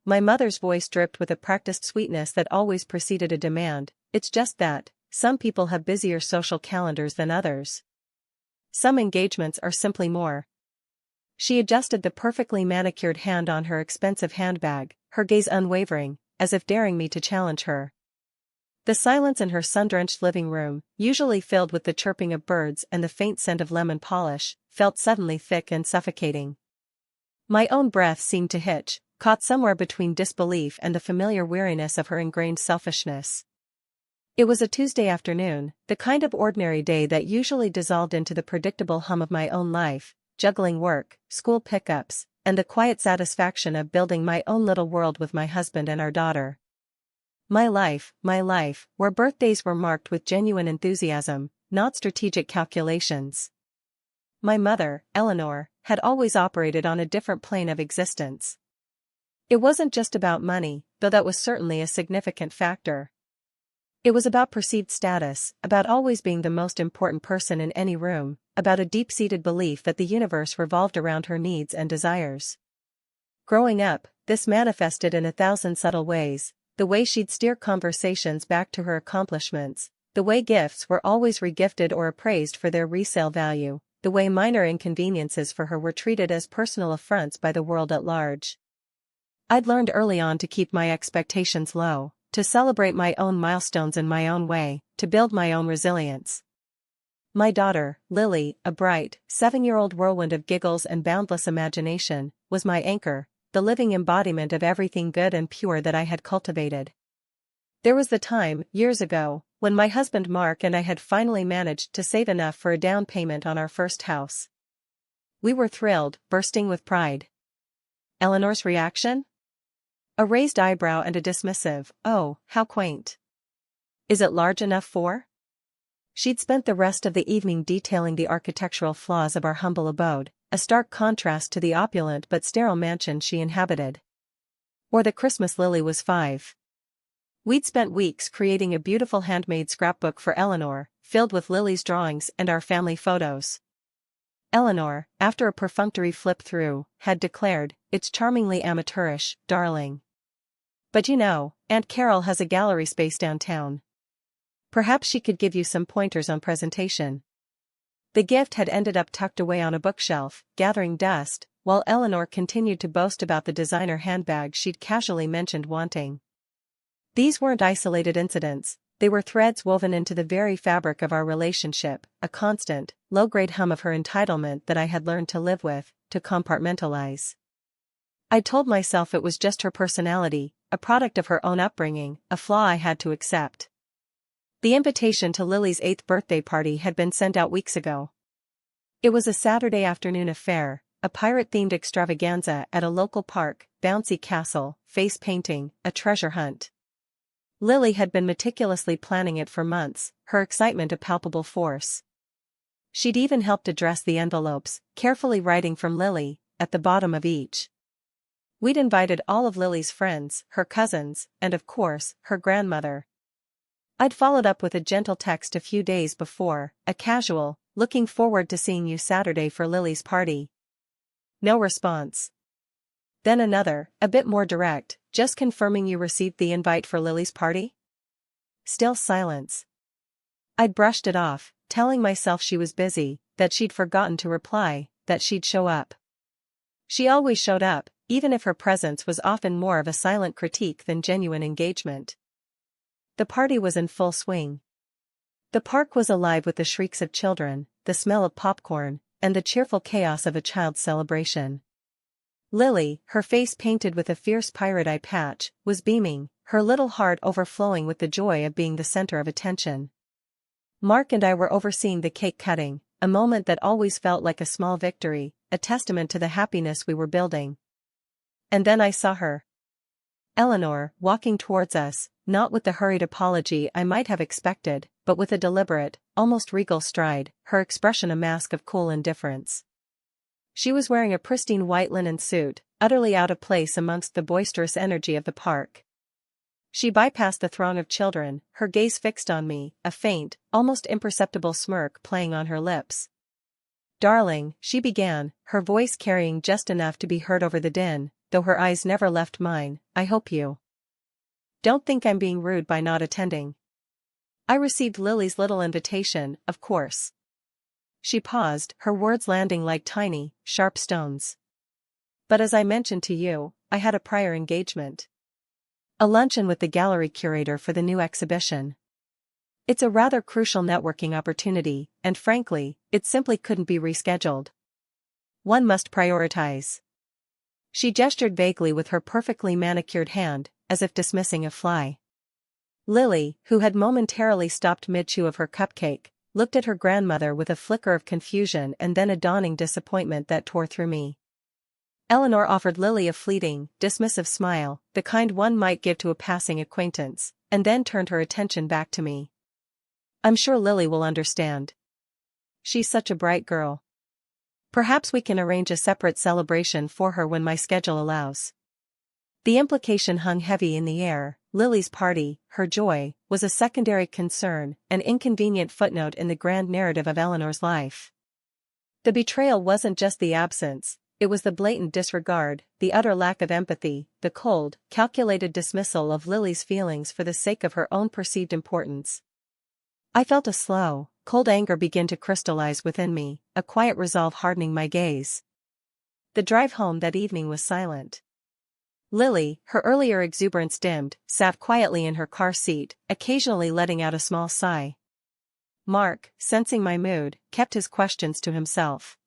My mother's voice dripped with a practiced sweetness that always preceded a demand. It's just that, some people have busier social calendars than others. Some engagements are simply more. She adjusted the perfectly manicured hand on her expensive handbag, her gaze unwavering, as if daring me to challenge her. The silence in her sun-drenched living room, usually filled with the chirping of birds and the faint scent of lemon polish, felt suddenly thick and suffocating. My own breath seemed to hitch, caught somewhere between disbelief and the familiar weariness of her ingrained selfishness. It was a Tuesday afternoon, the kind of ordinary day that usually dissolved into the predictable hum of my own life, juggling work, school pickups, and the quiet satisfaction of building my own little world with my husband and our daughter. My life, where birthdays were marked with genuine enthusiasm, not strategic calculations. My mother, Eleanor, had always operated on a different plane of existence. It wasn't just about money, though that was certainly a significant factor. It was about perceived status, about always being the most important person in any room, about a deep-seated belief that the universe revolved around her needs and desires. Growing up, this manifested in 1,000 subtle ways, the way she'd steer conversations back to her accomplishments, the way gifts were always regifted or appraised for their resale value, the way minor inconveniences for her were treated as personal affronts by the world at large. I'd learned early on to keep my expectations low, to celebrate my own milestones in my own way, to build my own resilience. My daughter, Lily, a bright, 7-year-old whirlwind of giggles and boundless imagination, was my anchor, the living embodiment of everything good and pure that I had cultivated. There was the time, years ago, when my husband Mark and I had finally managed to save enough for a down payment on our first house. We were thrilled, bursting with pride. Eleanor's reaction? A raised eyebrow and a dismissive, "Oh, how quaint. Is it large enough for?" She'd spent the rest of the evening detailing the architectural flaws of our humble abode, a stark contrast to the opulent but sterile mansion she inhabited. Or the Christmas Lily was 5. We'd spent weeks creating a beautiful handmade scrapbook for Eleanor, filled with Lily's drawings and our family photos. Eleanor, after a perfunctory flip-through, had declared, "It's charmingly amateurish, darling. But Aunt Carol has a gallery space downtown. Perhaps she could give you some pointers on presentation." The gift had ended up tucked away on a bookshelf, gathering dust, while Eleanor continued to boast about the designer handbag she'd casually mentioned wanting. These weren't isolated incidents, they were threads woven into the very fabric of our relationship, a constant, low-grade hum of her entitlement that I had learned to live with, to compartmentalize. I told myself it was just her personality, a product of her own upbringing, a flaw I had to accept. The invitation to Lily's 8th birthday party had been sent out weeks ago. It was a Saturday afternoon affair, a pirate-themed extravaganza at a local park, bouncy castle, face painting, a treasure hunt. Lily had been meticulously planning it for months, her excitement a palpable force. She'd even helped address the envelopes, carefully writing from Lily, at the bottom of each. We'd invited all of Lily's friends, her cousins, and of course, her grandmother. I'd followed up with a gentle text a few days before, a casual, "Looking forward to seeing you Saturday for Lily's party." No response. Then another, a bit more direct, "Just confirming you received the invite for Lily's party?" Still silence. I'd brushed it off, telling myself she was busy, that she'd forgotten to reply, that she'd show up. She always showed up, even if her presence was often more of a silent critique than genuine engagement. The party was in full swing. The park was alive with the shrieks of children, the smell of popcorn, and the cheerful chaos of a child's celebration. Lily, her face painted with a fierce pirate eye patch, was beaming, her little heart overflowing with the joy of being the center of attention. Mark and I were overseeing the cake cutting, a moment that always felt like a small victory, a testament to the happiness we were building. And then I saw her. Eleanor, walking towards us, not with the hurried apology I might have expected, but with a deliberate, almost regal stride, her expression a mask of cool indifference. She was wearing a pristine white linen suit, utterly out of place amongst the boisterous energy of the park. She bypassed the throng of children, her gaze fixed on me, a faint, almost imperceptible smirk playing on her lips. "Darling," she began, her voice carrying just enough to be heard over the din, though her eyes never left mine. "I hope you don't think I'm being rude by not attending." I received Lily's little invitation, of course. She paused, her words landing like tiny, sharp stones. "But as I mentioned to you, I had a prior engagement. A luncheon with the gallery curator for the new exhibition. It's a rather crucial networking opportunity, and frankly, it simply couldn't be rescheduled. One must prioritize." She gestured vaguely with her perfectly manicured hand, as if dismissing a fly. Lily, who had momentarily stopped mid-chew of her cupcake, looked at her grandmother with a flicker of confusion and then a dawning disappointment that tore through me. Eleanor offered Lily a fleeting, dismissive smile, the kind one might give to a passing acquaintance, and then turned her attention back to me. "I'm sure Lily will understand. She's such a bright girl. Perhaps we can arrange a separate celebration for her when my schedule allows." The implication hung heavy in the air. Lily's party, her joy, was a secondary concern, an inconvenient footnote in the grand narrative of Eleanor's life. The betrayal wasn't just the absence, it was the blatant disregard, the utter lack of empathy, the cold, calculated dismissal of Lily's feelings for the sake of her own perceived importance. I felt a slow, cold anger begin to crystallize within me, a quiet resolve hardening my gaze. The drive home that evening was silent. Lily, her earlier exuberance dimmed, sat quietly in her car seat, occasionally letting out a small sigh. Mark, sensing my mood, kept his questions to himself.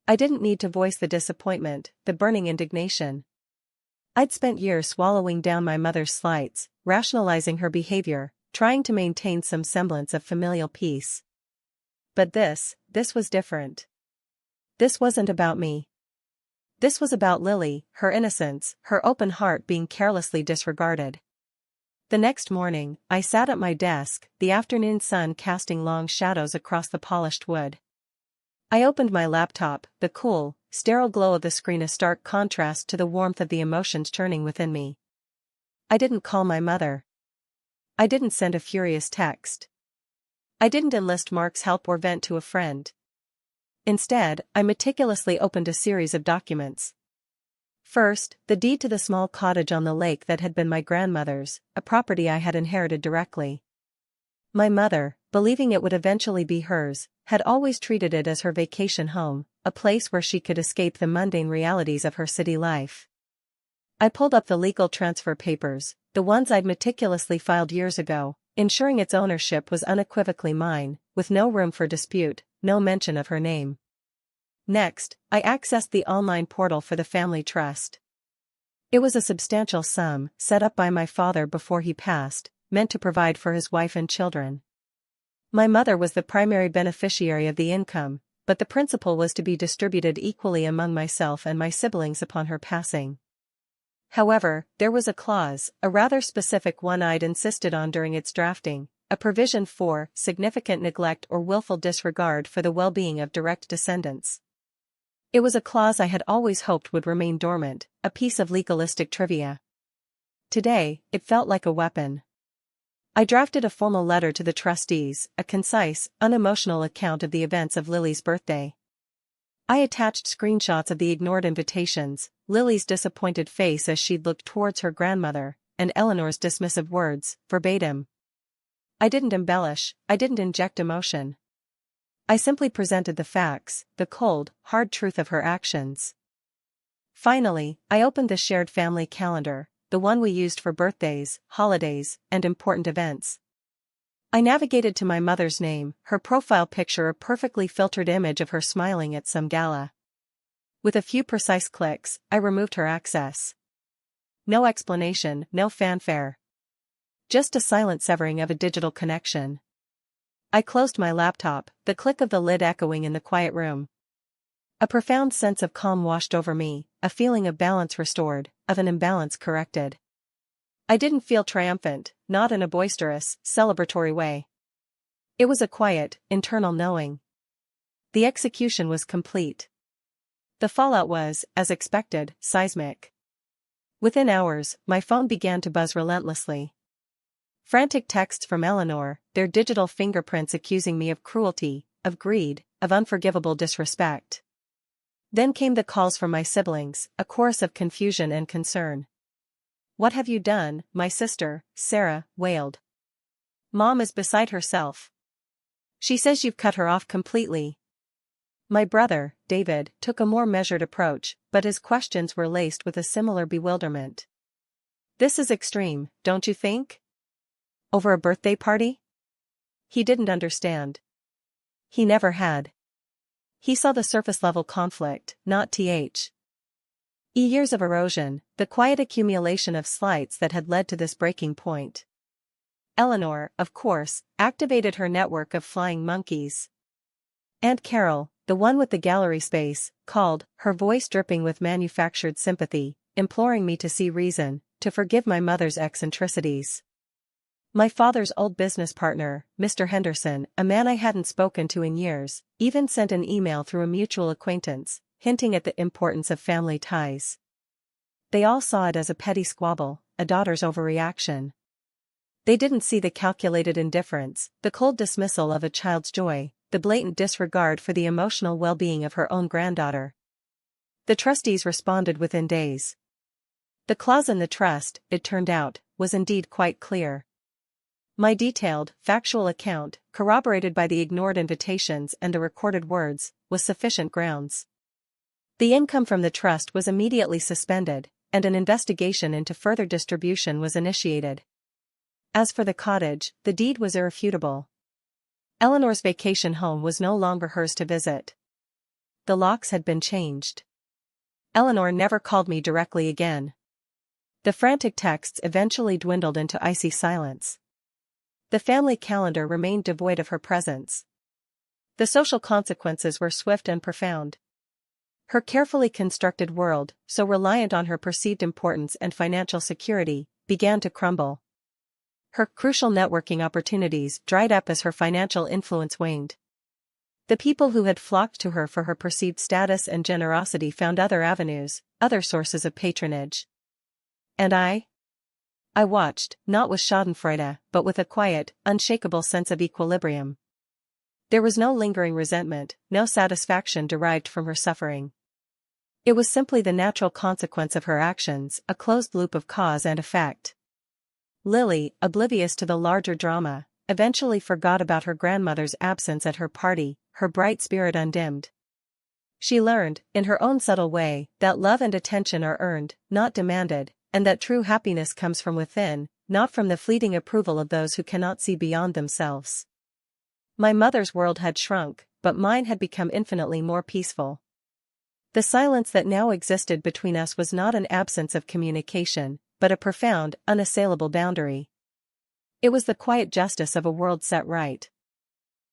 I didn't need to voice the disappointment, the burning indignation. I'd spent years swallowing down my mother's slights, rationalizing her behavior, trying to maintain some semblance of familial peace. But this was different. This wasn't about me. This was about Lily, her innocence, her open heart being carelessly disregarded. The next morning, I sat at my desk, the afternoon sun casting long shadows across the polished wood. I opened my laptop, the cool, sterile glow of the screen a stark contrast to the warmth of the emotions churning within me. I didn't call my mother. I didn't send a furious text. I didn't enlist Mark's help or vent to a friend. Instead, I meticulously opened a series of documents. First, the deed to the small cottage on the lake that had been my grandmother's, a property I had inherited directly. My mother, believing it would eventually be hers, had always treated it as her vacation home, a place where she could escape the mundane realities of her city life. I pulled up the legal transfer papers, the ones I'd meticulously filed years ago, ensuring its ownership was unequivocally mine, with no room for dispute, no mention of her name. Next, I accessed the online portal for the family trust. It was a substantial sum, set up by my father before he passed, meant to provide for his wife and children. My mother was the primary beneficiary of the income, but the principal was to be distributed equally among myself and my siblings upon her passing. However, there was a clause, a rather specific one I'd insisted on during its drafting, a provision for significant neglect or willful disregard for the well-being of direct descendants. It was a clause I had always hoped would remain dormant, a piece of legalistic trivia. Today, it felt like a weapon. I drafted a formal letter to the trustees, a concise, unemotional account of the events of Lily's birthday. I attached screenshots of the ignored invitations, Lily's disappointed face as she'd looked towards her grandmother, and Eleanor's dismissive words, verbatim. I didn't embellish, I didn't inject emotion. I simply presented the facts, the cold, hard truth of her actions. Finally, I opened the shared family calendar, the one we used for birthdays, holidays, and important events. I navigated to my mother's name, her profile picture a perfectly filtered image of her smiling at some gala. With a few precise clicks, I removed her access. No explanation, no fanfare. Just a silent severing of a digital connection. I closed my laptop, the click of the lid echoing in the quiet room. A profound sense of calm washed over me, a feeling of balance restored, of an imbalance corrected. I didn't feel triumphant, not in a boisterous, celebratory way. It was a quiet, internal knowing. The execution was complete. The fallout was, as expected, seismic. Within hours, my phone began to buzz relentlessly. Frantic texts from Eleanor, their digital fingerprints accusing me of cruelty, of greed, of unforgivable disrespect. Then came the calls from my siblings, a chorus of confusion and concern. "What have you done?" my sister, Sarah, wailed. "Mom is beside herself. She says you've cut her off completely." My brother, David, took a more measured approach, but his questions were laced with a similar bewilderment. "This is extreme, don't you think? Over a birthday party?" He didn't understand. He never had. He saw the surface-level conflict, not years of erosion, the quiet accumulation of slights that had led to this breaking point. Eleanor, of course, activated her network of flying monkeys. Aunt Carol, the one with the gallery space, called, her voice dripping with manufactured sympathy, imploring me to see reason, to forgive my mother's eccentricities. My father's old business partner, Mr. Henderson, a man I hadn't spoken to in years, even sent an email through a mutual acquaintance, hinting at the importance of family ties. They all saw it as a petty squabble, a daughter's overreaction. They didn't see the calculated indifference, the cold dismissal of a child's joy, the blatant disregard for the emotional well-being of her own granddaughter. The trustees responded within days. The clause in the trust, it turned out, was indeed quite clear. My detailed, factual account, corroborated by the ignored invitations and the recorded words, was sufficient grounds. The income from the trust was immediately suspended, and an investigation into further distribution was initiated. As for the cottage, the deed was irrefutable. Eleanor's vacation home was no longer hers to visit. The locks had been changed. Eleanor never called me directly again. The frantic texts eventually dwindled into icy silence. The family calendar remained devoid of her presence. The social consequences were swift and profound. Her carefully constructed world, so reliant on her perceived importance and financial security, began to crumble. Her crucial networking opportunities dried up as her financial influence waned. The people who had flocked to her for her perceived status and generosity found other avenues, other sources of patronage. And I watched, not with schadenfreude, but with a quiet, unshakable sense of equilibrium. There was no lingering resentment, no satisfaction derived from her suffering. It was simply the natural consequence of her actions, a closed loop of cause and effect. Lily, oblivious to the larger drama, eventually forgot about her grandmother's absence at her party, her bright spirit undimmed. She learned, in her own subtle way, that love and attention are earned, not demanded, and that true happiness comes from within, not from the fleeting approval of those who cannot see beyond themselves. My mother's world had shrunk, but mine had become infinitely more peaceful. The silence that now existed between us was not an absence of communication, but a profound, unassailable boundary. It was the quiet justice of a world set right.